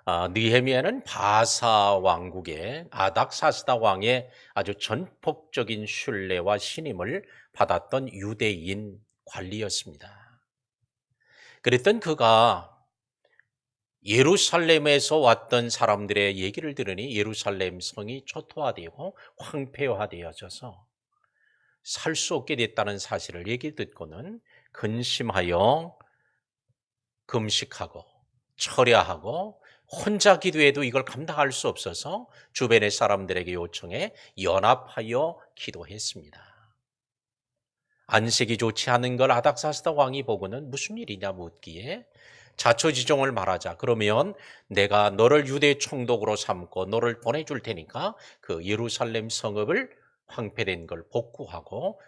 느헤미야는 바사 왕국의 아닥사스다 왕의 아주 전폭적인 신뢰와 신임을 받았던 유대인 관리였습니다. 그랬던 그가 예루살렘에서 왔던 사람들의 얘기를 들으니 예루살렘 성이 초토화되고 황폐화되어져서 살 수 없게 됐다는 사실을 얘기 듣고는 근심하여 금식하고 철야하고 혼자 기도해도 이걸 감당할 수 없어서 주변의 사람들에게 요청해 연합하여 기도했습니다. 안색이 좋지 않은 걸 아닥사스다 왕이 보고는 무슨 일이냐 묻기에 자초지종을 말하자. 그러면 내가 너를 유대 총독으로 삼고 너를 보내줄 테니까 그 예루살렘 성읍을 황폐된 걸 복구하고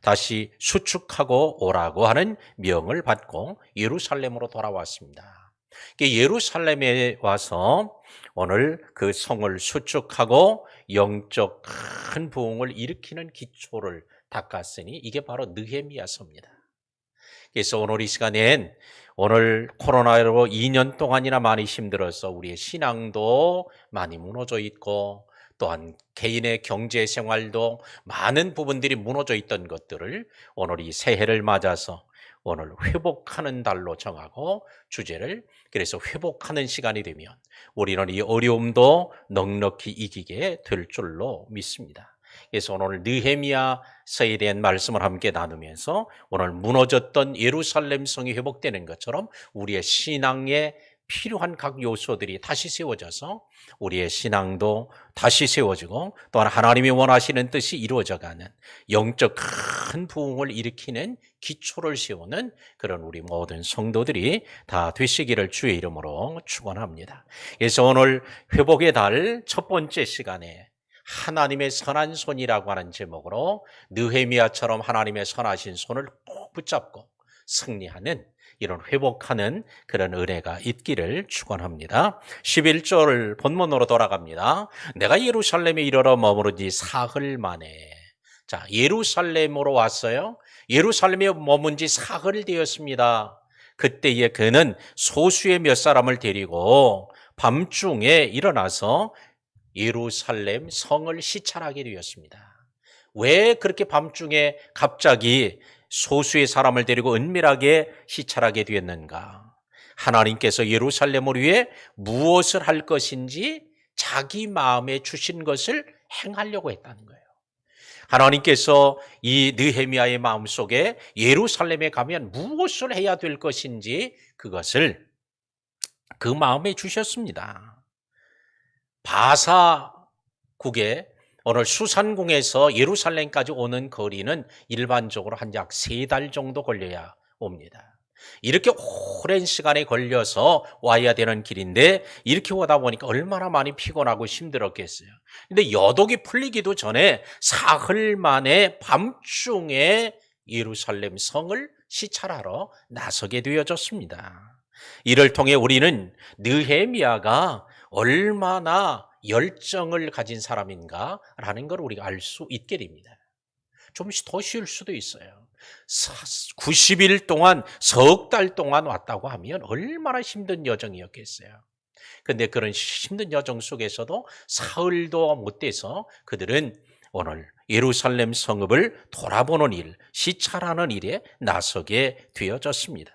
다시 수축하고 오라고 하는 명을 받고 예루살렘으로 돌아왔습니다. 예루살렘에 와서 오늘 그 성을 수축하고 영적 큰 부흥을 일으키는 기초를 닦았으니 이게 바로 느헤미야서입니다. 그래서 오늘 이 시간엔 오늘 코로나로 2년 동안이나 많이 힘들어서 우리의 신앙도 많이 무너져 있고 또한 개인의 경제 생활도 많은 부분들이 무너져 있던 것들을 오늘 이 새해를 맞아서 오늘 회복하는 달로 정하고 주제를 그래서 회복하는 시간이 되면 우리는 이 어려움도 넉넉히 이기게 될 줄로 믿습니다. 그래서 오늘 느헤미야서에 대한 말씀을 함께 나누면서 오늘 무너졌던 예루살렘 성이 회복되는 것처럼 우리의 신앙에 필요한 각 요소들이 다시 세워져서 우리의 신앙도 다시 세워지고 또한 하나님이 원하시는 뜻이 이루어져가는 영적 큰 부흥을 일으키는 기초를 세우는 그런 우리 모든 성도들이 다 되시기를 주의 이름으로 축원합니다. 그래서 오늘 회복의 달 첫 번째 시간에 하나님의 선한 손이라고 하는 제목으로 느헤미야처럼 하나님의 선하신 손을 꼭 붙잡고 승리하는 이런 회복하는 그런 은혜가 있기를 축원합니다. 11절 본문으로 돌아갑니다. 내가 예루살렘에 이르러 머무른 지 사흘 만에. 자, 예루살렘으로 왔어요. 예루살렘에 머문 지 사흘 되었습니다. 그때에 그는 소수의 몇 사람을 데리고 밤중에 일어나서 예루살렘 성을 시찰하게 되었습니다. 왜 그렇게 밤중에 갑자기 소수의 사람을 데리고 은밀하게 시찰하게 되었는가? 하나님께서 예루살렘을 위해 무엇을 할 것인지 자기 마음에 주신 것을 행하려고 했다는 거예요. 하나님께서 이 느헤미야의 마음속에 예루살렘에 가면 무엇을 해야 될 것인지 그것을 그 마음에 주셨습니다. 바사국의 오늘 수산궁에서 예루살렘까지 오는 거리는 일반적으로 한 약 3달 정도 걸려야 옵니다. 이렇게 오랜 시간에 걸려서 와야 되는 길인데 이렇게 오다 보니까 얼마나 많이 피곤하고 힘들었겠어요. 근데 여독이 풀리기도 전에 사흘 만에 밤중에 예루살렘 성을 시찰하러 나서게 되어졌습니다. 이를 통해 우리는 느헤미야가 얼마나 열정을 가진 사람인가라는 걸 우리가 알 수 있게 됩니다. 좀 더 쉬울 수도 있어요. 90일 동안 석 달 동안 왔다고 하면 얼마나 힘든 여정이었겠어요. 그런데 그런 힘든 여정 속에서도 사흘도 못 돼서 그들은 오늘 예루살렘 성읍을 돌아보는 일, 시찰하는 일에 나서게 되어졌습니다.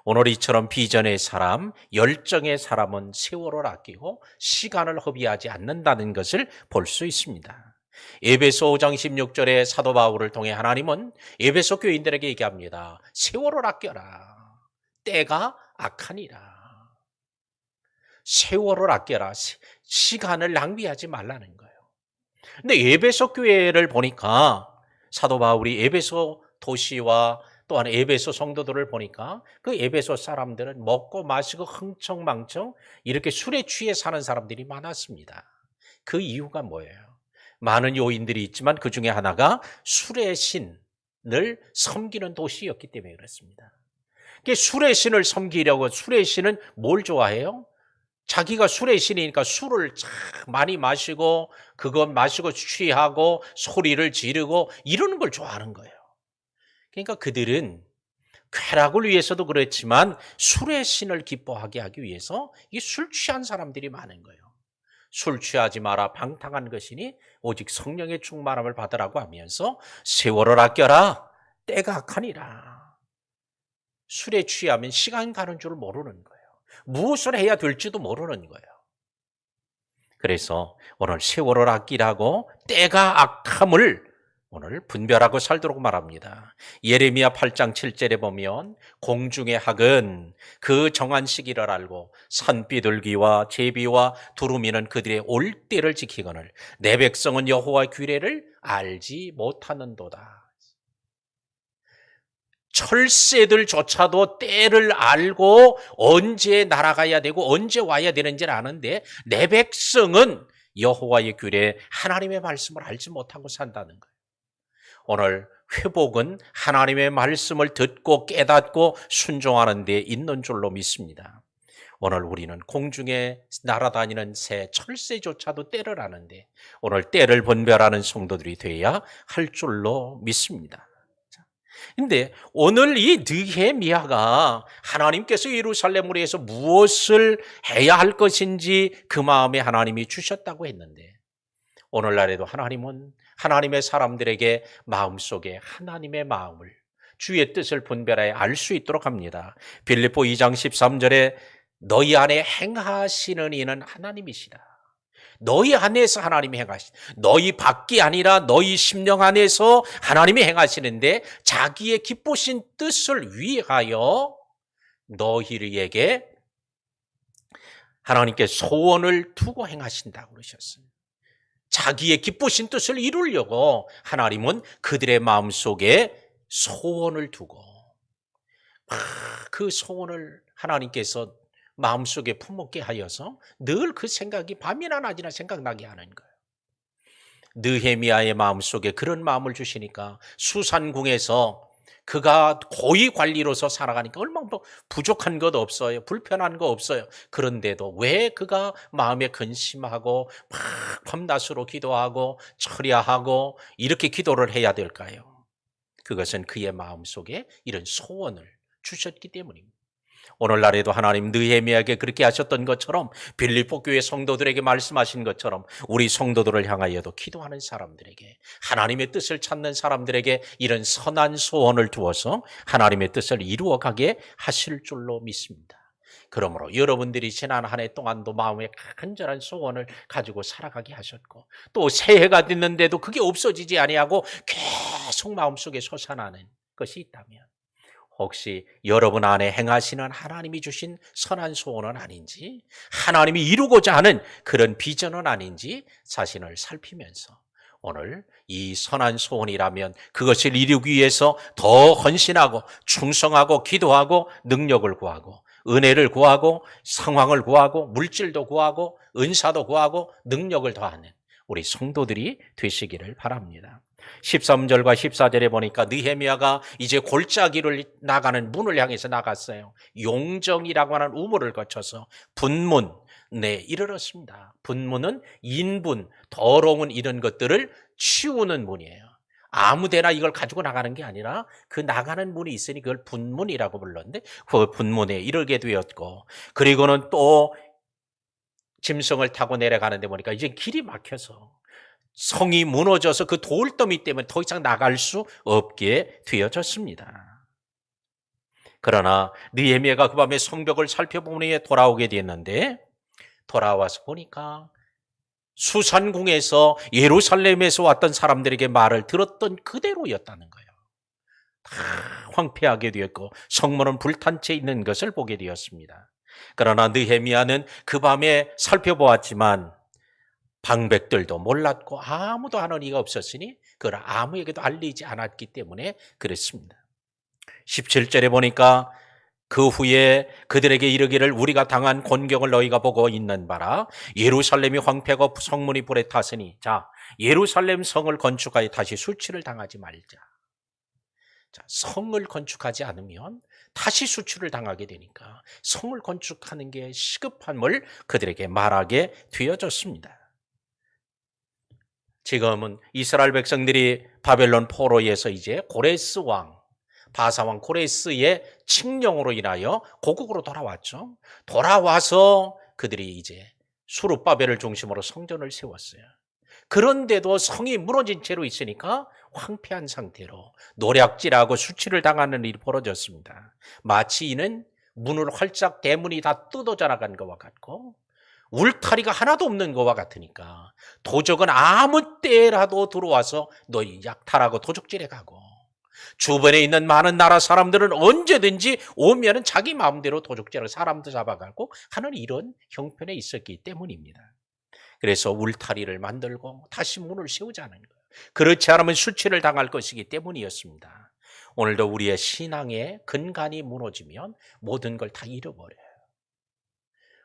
오늘 이처럼 비전의 사람, 열정의 사람은 세월을 아끼고 시간을 허비하지 않는다는 것을 볼 수 있습니다. 에베소 5장 16절에 사도 바울을 통해 하나님은 에베소 교인들에게 얘기합니다. 세월을 아껴라. 때가 악하니라. 세월을 아껴라. 시간을 낭비하지 말라는 거예요. 근데 에베소 교회를 보니까 사도 바울이 에베소 도시와 또한 에베소 성도들을 보니까 그 에베소 사람들은 먹고 마시고 흥청망청 이렇게 술에 취해 사는 사람들이 많았습니다. 그 이유가 뭐예요? 많은 요인들이 있지만 그 중에 하나가 술의 신을 섬기는 도시였기 때문에 그렇습니다. 술의 신을 섬기려고 술의 신은 뭘 좋아해요? 자기가 술의 신이니까 술을 많이 마시고 그것 마시고 취하고 소리를 지르고 이러는 걸 좋아하는 거예요. 그러니까 그들은 쾌락을 위해서도 그렇지만 술의 신을 기뻐하게 하기 위해서 이 술 취한 사람들이 많은 거예요. 술 취하지 마라 방탕한 것이니 오직 성령의 충만함을 받으라고 하면서 세월을 아껴라 때가 악하니라. 술에 취하면 시간 가는 줄 모르는 거예요. 무엇을 해야 될지도 모르는 거예요. 그래서 오늘 세월을 아끼라고 때가 악함을 오늘 분별하고 살도록 말합니다. 예레미야 8장 7절에 보면 공중의 학은 그 정한 시기를 알고 산비둘기와 제비와 두루미는 그들의 올 때를 지키거늘 내 백성은 여호와의 규례를 알지 못하는도다. 철새들조차도 때를 알고 언제 날아가야 되고 언제 와야 되는지를 아는데 내 백성은 여호와의 규례 하나님의 말씀을 알지 못하고 산다는 거예요. 오늘 회복은 하나님의 말씀을 듣고 깨닫고 순종하는 데 있는 줄로 믿습니다. 오늘 우리는 공중에 날아다니는 새, 철새조차도 때를 아는데 오늘 때를 분별하는 성도들이 되어야 할 줄로 믿습니다. 근데 오늘 이 느헤미야가 하나님께서 예루살렘을 위해서 무엇을 해야 할 것인지 그 마음에 하나님이 주셨다고 했는데 오늘날에도 하나님은 하나님의 사람들에게 마음속에 하나님의 마음을 주의 뜻을 분별하여 알 수 있도록 합니다. 빌립보 2장 13절에 너희 안에 행하시는 이는 하나님이시다. 너희 안에서 하나님이 행하시다. 너희 밖이 아니라 너희 심령 안에서 하나님이 행하시는데 자기의 기쁘신 뜻을 위하여 너희에게 하나님께 소원을 두고 행하신다고 그러셨어요. 자기의 기쁘신 뜻을 이루려고 하나님은 그들의 마음속에 소원을 두고 그 소원을 하나님께서 마음속에 품먹게 하여서 늘 그 생각이 밤이나 낮이나 생각나게 하는 거예요. 느헤미야의 마음속에 그런 마음을 주시니까 수산궁에서 그가 고위 관리로서 살아가니까 얼마나 부족한 것 없어요. 불편한 거 없어요. 그런데도 왜 그가 마음에 근심하고 막 밤낮으로 기도하고 철야하고 이렇게 기도를 해야 될까요? 그것은 그의 마음속에 이런 소원을 주셨기 때문입니다. 오늘날에도 하나님 느헤미야에게 그렇게 하셨던 것처럼 빌립보 교회 성도들에게 말씀하신 것처럼 우리 성도들을 향하여도 기도하는 사람들에게 하나님의 뜻을 찾는 사람들에게 이런 선한 소원을 두어서 하나님의 뜻을 이루어가게 하실 줄로 믿습니다. 그러므로 여러분들이 지난 한 해 동안도 마음에 간절한 소원을 가지고 살아가게 하셨고 또 새해가 됐는데도 그게 없어지지 아니하고 계속 마음속에 솟아나는 것이 있다면 혹시 여러분 안에 행하시는 하나님이 주신 선한 소원은 아닌지 하나님이 이루고자 하는 그런 비전은 아닌지 자신을 살피면서 오늘 이 선한 소원이라면 그것을 이루기 위해서 더 헌신하고 충성하고 기도하고 능력을 구하고 은혜를 구하고 상황을 구하고 물질도 구하고 은사도 구하고 능력을 더하는 우리 성도들이 되시기를 바랍니다. 13절과 14절에 보니까 느헤미야가 이제 골짜기를 나가는 문을 향해서 나갔어요. 용정이라고 하는 우물을 거쳐서 분문에 이르렀습니다. 분문은 인분, 더러운 이런 것들을 치우는 문이에요. 아무데나 이걸 가지고 나가는 게 아니라 그 나가는 문이 있으니 그걸 분문이라고 불렀는데 그 분문에 이르게 되었고 그리고는 또 짐승을 타고 내려가는데 보니까 이제 길이 막혀서 성이 무너져서 그 돌더미 때문에 더 이상 나갈 수 없게 되어졌습니다. 그러나 느헤미야가 그 밤에 성벽을 살펴보니 돌아오게 됐는데 돌아와서 보니까 수산궁에서 예루살렘에서 왔던 사람들에게 말을 들었던 그대로였다는 거예요. 다 황폐하게 되었고 성문은 불탄 채 있는 것을 보게 되었습니다. 그러나 느헤미야는 그 밤에 살펴보았지만 방백들도 몰랐고 아무도 아는 이가 없었으니 그걸 아무에게도 알리지 않았기 때문에 그랬습니다. 17절에 보니까 그 후에 그들에게 이르기를 우리가 당한 곤경을 너희가 보고 있는 바라 예루살렘이 황폐하고 성문이 불에 탔으니 자 예루살렘 성을 건축하여 다시 수치를 당하지 말자. 자, 성을 건축하지 않으면 다시 수출을 당하게 되니까 성을 건축하는 게 시급함을 그들에게 말하게 되어졌습니다. 지금은 이스라엘 백성들이 바벨론 포로에서 이제 고레스 왕, 바사왕 고레스의 칙령으로 인하여 고국으로 돌아왔죠. 돌아와서 그들이 이제 수룹바벨을 중심으로 성전을 세웠어요. 그런데도 성이 무너진 채로 있으니까 황폐한 상태로 노략질하고 수치를 당하는 일이 벌어졌습니다. 마치 이는 문을 활짝 대문이 다 뜯어져 나간 것과 같고 울타리가 하나도 없는 것과 같으니까 도적은 아무 때라도 들어와서 너희 약탈하고 도적질해 가고 주변에 있는 많은 나라 사람들은 언제든지 오면은 자기 마음대로 도적질하고 사람도 잡아가고 하는 이런 형편에 있었기 때문입니다. 그래서 울타리를 만들고 다시 문을 세우자는 거예요. 그렇지 않으면 수치를 당할 것이기 때문이었습니다. 오늘도 우리의 신앙의 근간이 무너지면 모든 걸 다 잃어버려요.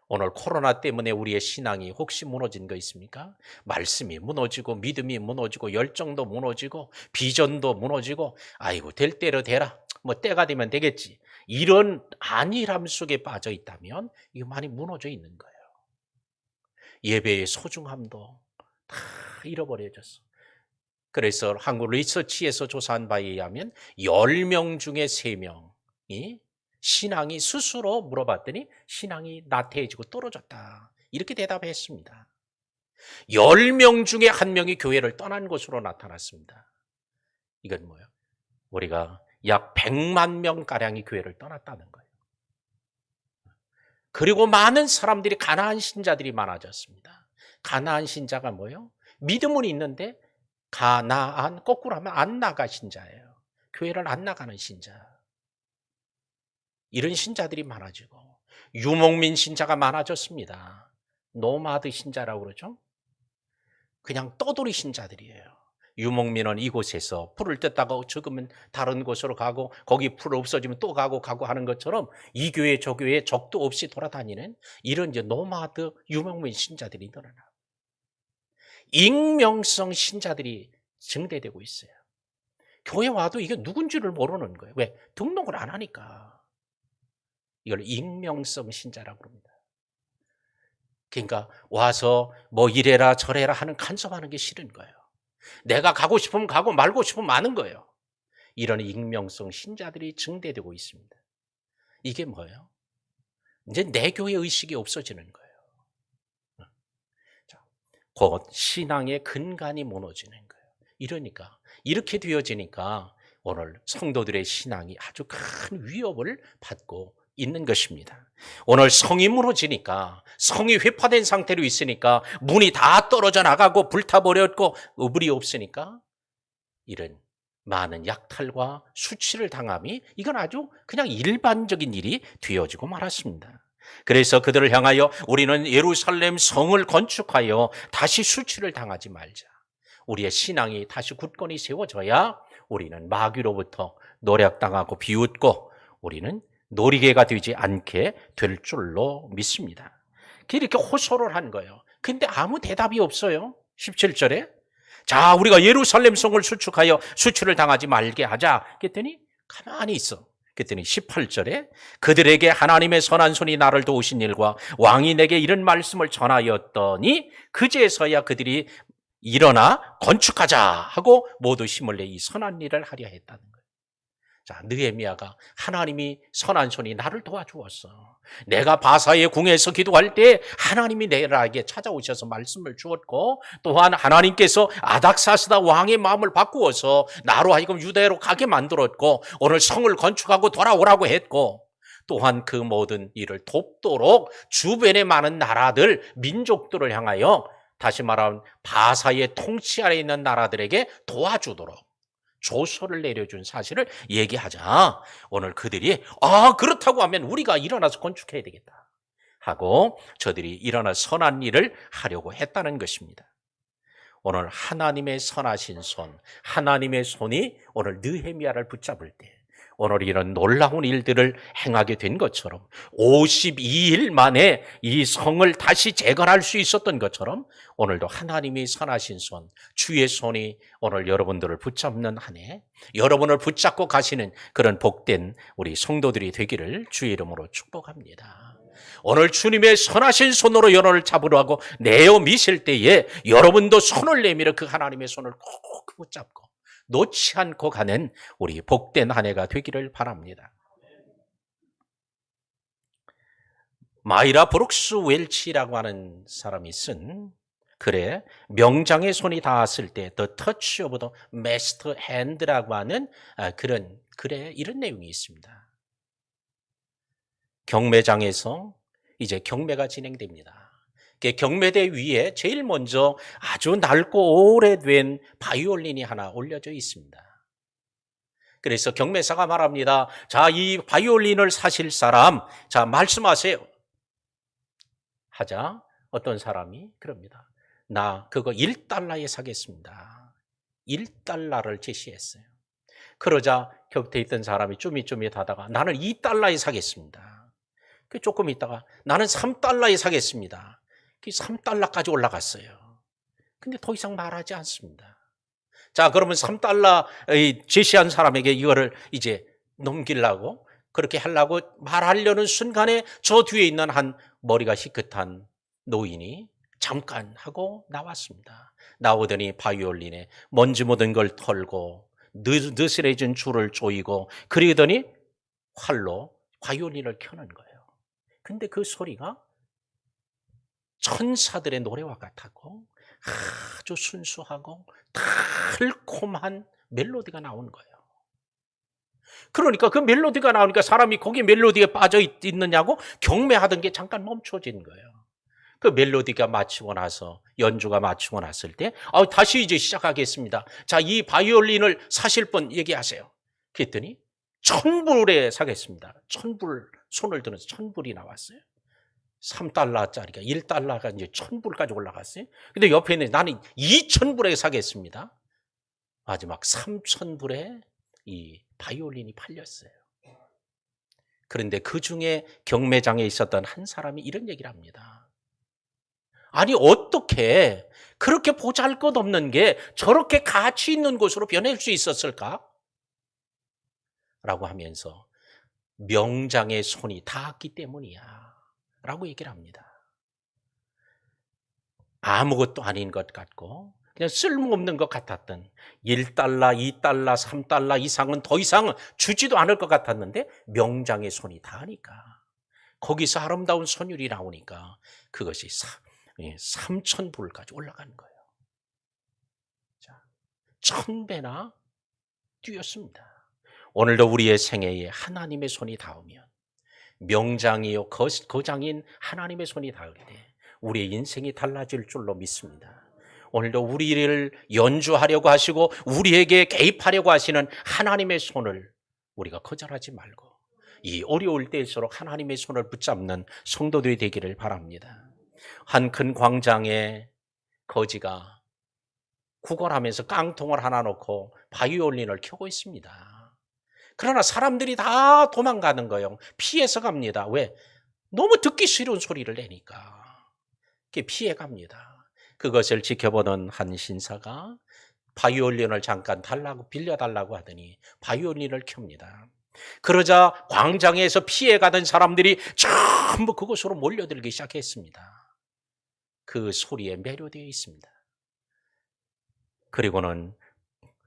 오늘 코로나 때문에 우리의 신앙이 혹시 무너진 거 있습니까? 말씀이 무너지고 믿음이 무너지고 열정도 무너지고 비전도 무너지고 아이고 될 대로 되라. 뭐 때가 되면 되겠지. 이런 안일함 속에 빠져 있다면 이거 많이 무너져 있는 거예요. 예배의 소중함도 다 잃어버려졌어. 그래서 한국 리서치에서 조사한 바에 의하면 10명 중에 3명이 신앙이 스스로 물어봤더니 신앙이 나태해지고 떨어졌다. 이렇게 대답했습니다. 10명 중에 1명이 교회를 떠난 것으로 나타났습니다. 이건 뭐예요? 우리가 약 100만 명가량이 교회를 떠났다는 거예요. 그리고 많은 사람들이 가나안 신자들이 많아졌습니다. 가나안 신자가 뭐예요? 믿음은 있는데 가나안 거꾸로 하면 안 나가 신자예요. 교회를 안 나가는 신자. 이런 신자들이 많아지고 유목민 신자가 많아졌습니다. 노마드 신자라고 그러죠. 그냥 떠돌이 신자들이에요. 유목민은 이곳에서 풀을 뜯다가 적으면 다른 곳으로 가고 거기 풀 없어지면 또 가고 하는 것처럼 이 교회 저 교회 적도 없이 돌아다니는 이런 이제 노마드 유목민 신자들이 늘어나고 익명성 신자들이 증대되고 있어요. 교회 와도 이게 누군지를 모르는 거예요. 왜? 등록을 안 하니까. 이걸 익명성 신자라고 합니다. 그러니까 와서 뭐 이래라 저래라 하는 간섭하는 게 싫은 거예요. 내가 가고 싶으면 가고 말고 싶으면 마는 거예요. 이런 익명성 신자들이 증대되고 있습니다. 이게 뭐예요? 이제 내 교회 의식이 없어지는 거예요. 자, 곧 신앙의 근간이 무너지는 거예요. 이러니까 이렇게 되어지니까 오늘 성도들의 신앙이 아주 큰 위협을 받고 있는 것입니다. 오늘 성이 무너지니까 성이 회파된 상태로 있으니까 문이 다 떨어져 나가고 불타버렸고 의불이 없으니까 이런 많은 약탈과 수치를 당함이 이건 아주 그냥 일반적인 일이 되어지고 말았습니다. 그래서 그들을 향하여 우리는 예루살렘 성을 건축하여 다시 수치를 당하지 말자. 우리의 신앙이 다시 굳건히 세워져야 우리는 마귀로부터 노략당하고 비웃고 우리는 놀이개가 되지 않게 될 줄로 믿습니다. 이렇게 호소를 한 거예요. 근데 아무 대답이 없어요. 17절에 자 우리가 예루살렘 성을 수축하여 수치를 당하지 말게 하자. 그랬더니 가만히 있어. 그랬더니 18절에 그들에게 하나님의 선한 손이 나를 도우신 일과 왕이 내게 이런 말씀을 전하였더니 그제서야 그들이 일어나 건축하자 하고 모두 힘을 내 이 선한 일을 하려 했다는 거예요. 자, 느헤미야가 하나님이 선한 손이 나를 도와주었어. 내가 바사의 궁에서 기도할 때 하나님이 내게 찾아오셔서 말씀을 주었고 또한 하나님께서 아닥사스다 왕의 마음을 바꾸어서 나로 하여금 유대로 가게 만들었고 오늘 성을 건축하고 돌아오라고 했고 또한 그 모든 일을 돕도록 주변의 많은 나라들, 민족들을 향하여 다시 말하면 바사의 통치 아래 있는 나라들에게 도와주도록 조서를 내려준 사실을 얘기하자. 오늘 그들이 그렇다고 하면 우리가 일어나서 건축해야 되겠다 하고 저들이 일어나 선한 일을 하려고 했다는 것입니다. 오늘 하나님의 선하신 손, 하나님의 손이 오늘 느헤미야를 붙잡을 때 오늘 이런 놀라운 일들을 행하게 된 것처럼 52일 만에 이 성을 다시 재건할 수 있었던 것처럼 오늘도 하나님이 선하신 손, 주의 손이 오늘 여러분들을 붙잡는 한 해 여러분을 붙잡고 가시는 그런 복된 우리 성도들이 되기를 주의 이름으로 축복합니다. 오늘 주님의 선하신 손으로 여러분을 잡으려 하고 내어 미실 때에 여러분도 손을 내밀어 그 하나님의 손을 꼭 붙잡고 놓지 않고 가는 우리 복된 한 해가 되기를 바랍니다. 마이라 브룩스 웰치라고 하는 사람이 쓴 글에 명장의 손이 닿았을 때 The Touch of the Master Hand라고 하는 그런 글에 이런 내용이 있습니다. 경매장에서 이제 경매가 진행됩니다. 경매대 위에 제일 먼저 아주 낡고 오래된 바이올린이 하나 올려져 있습니다. 그래서 경매사가 말합니다. 자, 이 바이올린을 사실 사람, 자, 말씀하세요. 하자 어떤 사람이 그럽니다. 나 그거 1달러에 사겠습니다. 1달러를 제시했어요. 그러자 곁에 있던 사람이 쭈밋쭈밋 하다가 나는 2달러에 사겠습니다. 조금 있다가 나는 3달러에 사겠습니다. 3달러까지 올라갔어요. 근데 더 이상 말하지 않습니다. 자, 그러면 3달러 제시한 사람에게 이거를 이제 넘기려고 그렇게 하려고 말하려는 순간에 저 뒤에 있는 한 머리가 희끗한 노인이 잠깐 하고 나왔습니다. 나오더니 바이올린에 먼지 묻은 걸 털고 느슨해진 줄을 조이고 그러더니 활로 바이올린을 켜는 거예요. 근데 그 소리가 천사들의 노래와 같았고 아주 순수하고 달콤한 멜로디가 나오는 거예요. 그러니까 그 멜로디가 나오니까 사람이 거기 멜로디에 빠져 있느냐고 경매하던 게 잠깐 멈춰진 거예요. 그 멜로디가 마치고 나서 연주가 마치고 났을 때 다시 이제 시작하겠습니다. 자, 이 바이올린을 사실 분 얘기하세요. 그랬더니 1,000불에 사겠습니다. 1,000불 손을 들어서 1,000불이 나왔어요. 3달러짜리가 1달러가 이제 1,000불까지 올라갔어요. 근데 옆에 있는 나는 2,000불에 사겠습니다. 마지막 3,000불에 이 바이올린이 팔렸어요. 그런데 그 중에 경매장에 있었던 한 사람이 이런 얘기를 합니다. 아니, 어떻게 그렇게 보잘것없는 게 저렇게 가치 있는 곳으로 변할 수 있었을까? 라고 하면서 명장의 손이 닿았기 때문이야 라고 얘기를 합니다. 아무것도 아닌 것 같고 그냥 쓸모없는 것 같았던 1달러, 2달러, 3달러 이상은 더 이상 주지도 않을 것 같았는데 명장의 손이 닿으니까 거기서 아름다운 선율이 나오니까 그것이 3,000불까지 올라가는 거예요. 자, 1,000배나 뛰었습니다. 오늘도 우리의 생애에 하나님의 손이 닿으면 명장이요 거장인 하나님의 손이 닿을 때 우리의 인생이 달라질 줄로 믿습니다. 오늘도 우리를 연주하려고 하시고 우리에게 개입하려고 하시는 하나님의 손을 우리가 거절하지 말고 이 어려울 때일수록 하나님의 손을 붙잡는 성도들이 되기를 바랍니다. 한 큰 광장에 거지가 구걸하면서 깡통을 하나 놓고 바이올린을 켜고 있습니다. 그러나 사람들이 다 도망가는 거예요. 피해서 갑니다. 왜? 너무 듣기 싫은 소리를 내니까. 피해 갑니다. 그것을 지켜보던 한 신사가 바이올린을 잠깐 빌려달라고 하더니 바이올린을 켭니다. 그러자 광장에서 피해가던 사람들이 전부 그곳으로 몰려들기 시작했습니다. 그 소리에 매료되어 있습니다. 그리고는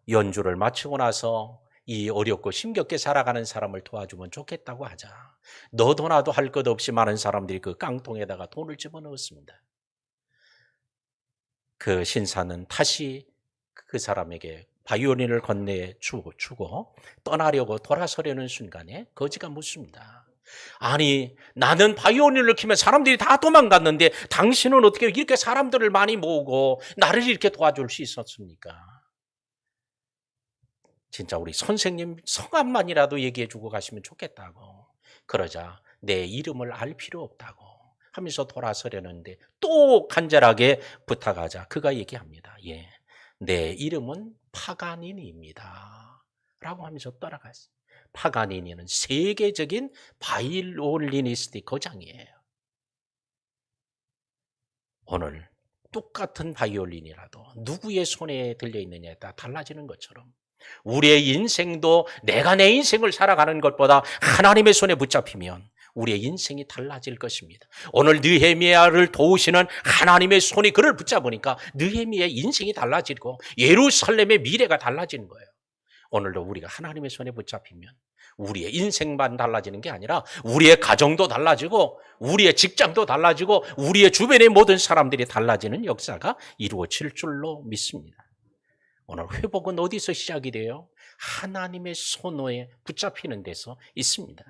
연주를 마치고 나서 이 어렵고 힘겹게 살아가는 사람을 도와주면 좋겠다고 하자 너도 나도 할 것 없이 많은 사람들이 그 깡통에다가 돈을 집어넣었습니다. 그 신사는 다시 그 사람에게 바이올린을 건네주고 떠나려고 돌아서려는 순간에 거지가 묻습니다. 아니, 나는 바이올린을 키면 사람들이 다 도망갔는데 당신은 어떻게 이렇게 사람들을 많이 모으고 나를 이렇게 도와줄 수 있었습니까? 진짜 우리 선생님 성함만이라도 얘기해주고 가시면 좋겠다고. 그러자 내 이름을 알 필요 없다고 하면서 돌아서려는데 또 간절하게 부탁하자 그가 얘기합니다. 예, 내 이름은 파가니니입니다 라고 하면서 떠나갔어요. 파가니니는 세계적인 바이올리니스트 거장이에요. 오늘 똑같은 바이올린이라도 누구의 손에 들려있느냐에 따라 달라지는 것처럼 우리의 인생도 내가 내 인생을 살아가는 것보다 하나님의 손에 붙잡히면 우리의 인생이 달라질 것입니다. 오늘 느헤미야를 도우시는 하나님의 손이 그를 붙잡으니까 느헤미야의 인생이 달라지고 예루살렘의 미래가 달라지는 거예요. 오늘도 우리가 하나님의 손에 붙잡히면 우리의 인생만 달라지는 게 아니라 우리의 가정도 달라지고 우리의 직장도 달라지고 우리의 주변의 모든 사람들이 달라지는 역사가 이루어질 줄로 믿습니다. 오늘 회복은 어디서 시작이 돼요? 하나님의 손에 붙잡히는 데서 있습니다.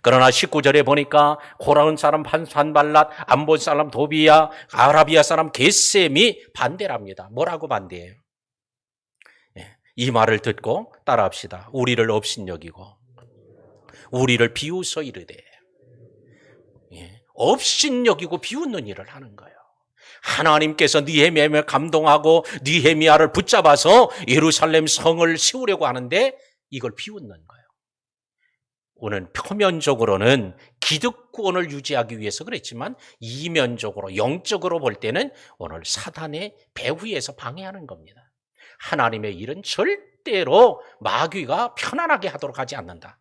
그러나 19절에 보니까 고라운 사람 산발랏, 암본 사람 도비야, 아라비아 사람 게셈이 반대랍니다. 뭐라고 반대해요? 이 말을 듣고 따라합시다. 우리를 업신여기고 우리를 비웃어 이르되. 업신여기고 비웃는 일을 하는 거예요. 하나님께서 느헤미야를 감동하고 느헤미야를 붙잡아서 예루살렘 성을 세우려고 하는데 이걸 비웃는 거예요. 오늘 표면적으로는 기득권을 유지하기 위해서 그랬지만 이면적으로 영적으로 볼 때는 오늘 사단의 배후에서 방해하는 겁니다. 하나님의 일은 절대로 마귀가 편안하게 하도록 하지 않는다.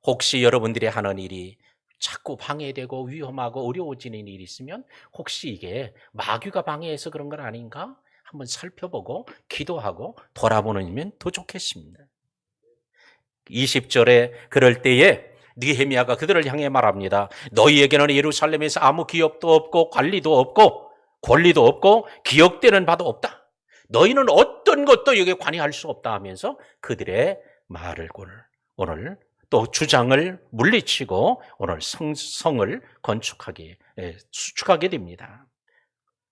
혹시 여러분들이 하는 일이 자꾸 방해되고 위험하고 어려워지는 일이 있으면 혹시 이게 마귀가 방해해서 그런 건 아닌가? 한번 살펴보고 기도하고 돌아보면 더 좋겠습니다. 20절에 그럴 때에 느헤미야가 그들을 향해 말합니다. 너희에게는 예루살렘에서 아무 기업도 없고 관리도 없고 권리도 없고 기억되는 바도 없다. 너희는 어떤 것도 여기에 관여할 수 없다 하면서 그들의 말을 오늘 또 주장을 물리치고 오늘 성을 수축하게 됩니다.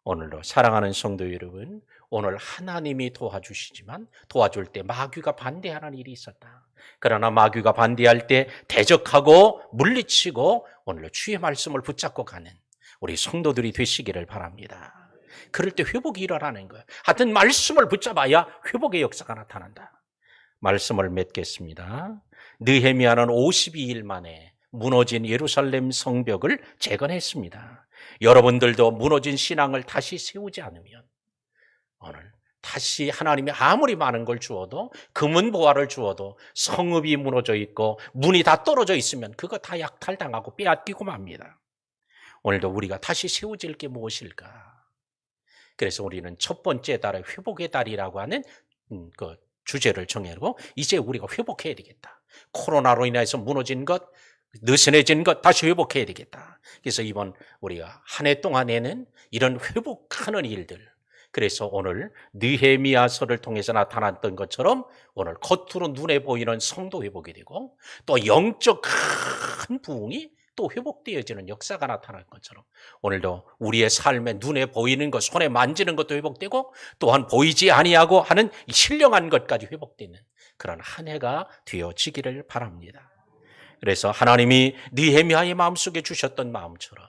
오늘도 사랑하는 성도 여러분, 오늘 하나님이 도와주시지만 도와줄 때 마귀가 반대하는 일이 있었다. 그러나 마귀가 반대할 때 대적하고 물리치고 오늘도 주의 말씀을 붙잡고 가는 우리 성도들이 되시기를 바랍니다. 그럴 때 회복이 일어나는 거예요. 하여튼 말씀을 붙잡아야 회복의 역사가 나타난다. 말씀을 맺겠습니다. 느헤미야는 52일 만에 무너진 예루살렘 성벽을 재건했습니다. 여러분들도 무너진 신앙을 다시 세우지 않으면 오늘 다시 하나님이 아무리 많은 걸 주어도 금은보화를 주어도 성읍이 무너져 있고 문이 다 떨어져 있으면 그거 다 약탈당하고 빼앗기고 맙니다. 오늘도 우리가 다시 세워질 게 무엇일까? 그래서 우리는 첫 번째 달에 회복의 달이라고 하는 그 주제를 정해놓고 이제 우리가 회복해야 되겠다. 코로나로 인해서 무너진 것, 느슨해진 것 다시 회복해야 되겠다. 그래서 이번 우리가 한 해 동안에는 이런 회복하는 일들, 그래서 오늘 느헤미야서를 통해서 나타났던 것처럼 오늘 겉으로 눈에 보이는 성도 회복이 되고 또 영적 큰 부흥이 또 회복되어지는 역사가 나타날 것처럼 오늘도 우리의 삶에 눈에 보이는 것, 손에 만지는 것도 회복되고 또한 보이지 아니하고 하는 신령한 것까지 회복되는 그런 한 해가 되어지기를 바랍니다. 그래서 하나님이 느헤미야의 마음속에 주셨던 마음처럼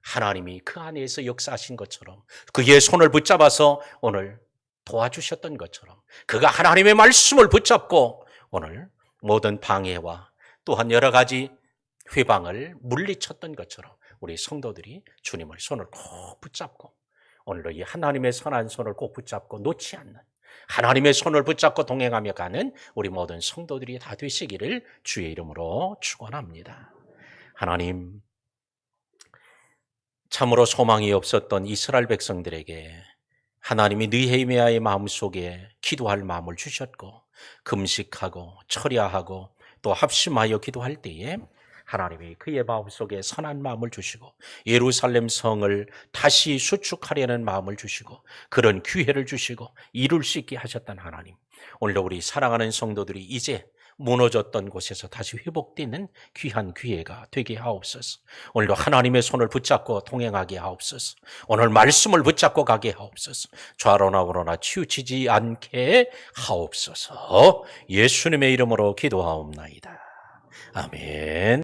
하나님이 그 안에서 역사하신 것처럼 그의 손을 붙잡아서 오늘 도와주셨던 것처럼 그가 하나님의 말씀을 붙잡고 오늘 모든 방해와 또한 여러 가지 회방을 물리쳤던 것처럼 우리 성도들이 주님의 손을 꼭 붙잡고 오늘도 이 하나님의 선한 손을 꼭 붙잡고 놓지 않는 하나님의 손을 붙잡고 동행하며 가는 우리 모든 성도들이 다 되시기를 주의 이름으로 축원합니다. 하나님, 참으로 소망이 없었던 이스라엘 백성들에게 하나님이 느헤미야의 마음속에 기도할 마음을 주셨고 금식하고 철야하고 또 합심하여 기도할 때에 하나님이 그의 마음속에 선한 마음을 주시고 예루살렘 성을 다시 수축하려는 마음을 주시고 그런 기회를 주시고 이룰 수 있게 하셨던 하나님, 오늘도 우리 사랑하는 성도들이 이제 무너졌던 곳에서 다시 회복되는 귀한 기회가 되게 하옵소서. 오늘도 하나님의 손을 붙잡고 동행하게 하옵소서. 오늘 말씀을 붙잡고 가게 하옵소서. 좌로나 우로나 치우치지 않게 하옵소서. 예수님의 이름으로 기도하옵나이다. 아멘.